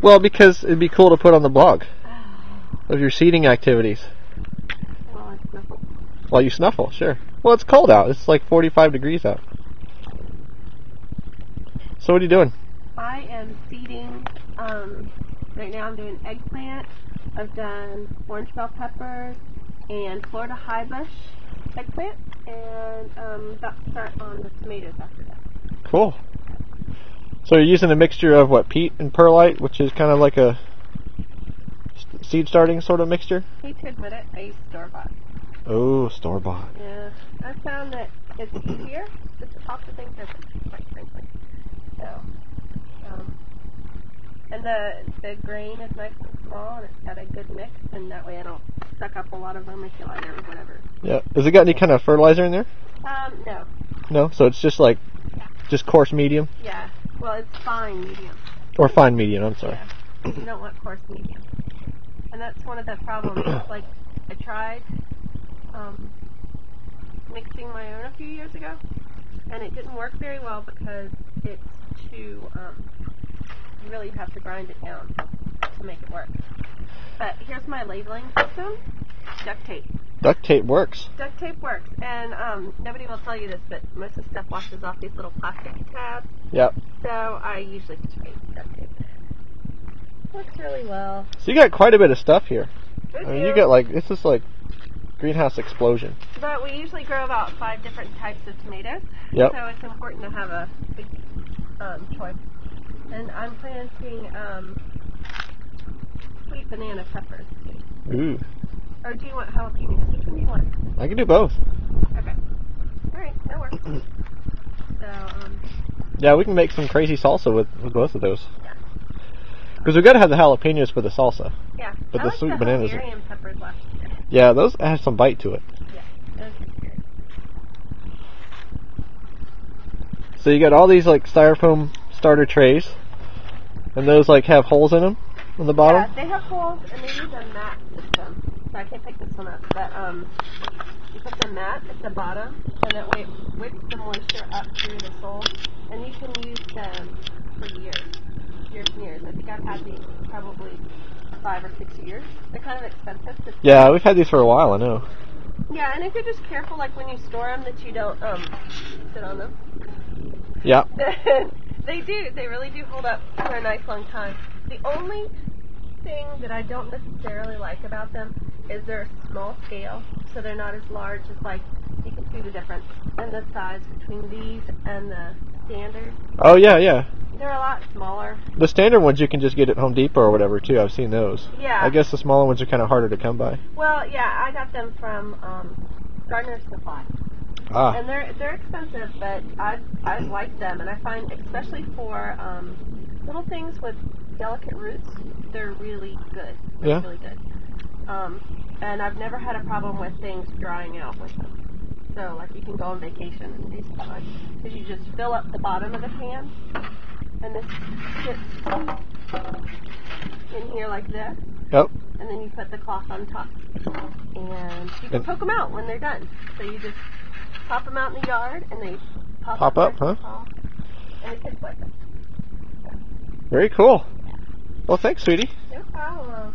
Well, because it'd be cool to put on the blog of your seeding activities. Well, I snuffle. While you snuffle, sure. Well, it's cold out. It's like 45 degrees out. So what are you doing? I am seeding. Right now I'm doing eggplant. I've done orange bell peppers and Florida high bush eggplant, and about to start on the tomatoes after that. Cool. So you're using a mixture of what, peat and perlite, which is kind of like a seed starting sort of mixture? I hate to admit it, I use store-bought. Oh, store-bought. Yeah, I found that it's easier just to pop the things in, quite frankly. So, and the grain is nice and small, and it's got a good mix, and that way I don't suck up a lot of vermiculite or whatever. Yeah. Has it got any kind of fertilizer in there? No. No? So it's just like, just coarse medium? Yeah. Well, it's fine medium. Or fine medium, I'm sorry. Yeah. You don't want coarse medium. And that's one of the problems. Like, I tried mixing my own a few years ago, and it didn't work very well because it's too, you really have to grind it down to make it work. But here's my labeling system. Duct tape. Duct tape works. Duct tape works, and nobody will tell you this, but most of the stuff washes off these little plastic tabs. Yep. So I usually just use duct tape. Works really well. So you got quite a bit of stuff here. Good I mean, deal. you got like, this is like greenhouse explosion. But we usually grow about 5 different types of tomatoes. Yep. So it's important to have a big choice. And I'm planting sweet banana peppers. Ooh. Or do you want jalapenos? Which one do you want? I can do both. Okay. Alright, that works. So, yeah, we can make some crazy salsa with both of those. Because we've got to have the jalapenos for the salsa. Yeah. But I the like sweet the bananas Hungarian peppers last year. Yeah, those have some bite to it. Yeah, those are good. So you got all these like styrofoam starter trays, and those like have holes in them on the bottom? Yeah, they have holes, and they use a mat system. So I can't pick this one up, but you put the mat at the bottom, and that way it wicks the moisture up through the soil, and you can use them for years and years. I think I've had these probably 5 or 6 years. They're kind of expensive. Yeah, we've had these for a while, I know. Yeah, and if you're just careful, like when you store them, that you don't sit on them. Yeah. They really do hold up for a nice long time. The only thing that I don't necessarily like about them is they're small scale, so they're not as large as, like, you can see the difference in the size between these and the standard. Oh, yeah, yeah. They're a lot smaller. The standard ones you can just get at Home Depot or whatever, too. I've seen those. Yeah. I guess the smaller ones are kind of harder to come by. Well, yeah, I got them from Gardener's Supply. Ah. And they're expensive, but I like them, and I find especially for little things with delicate roots, they're really good. They're Yeah. really good. And I've never had a problem with things drying out with them. So, like, you can go on vacation and these fine. Because you just fill up the bottom of the pan, and this sits in here like this. Yep. And then you put the cloth on top. And you can poke them out when they're done. So you just pop them out in the yard, and they pop up, huh? And the kids like them. Very cool. Well, thanks, sweetie. No problem.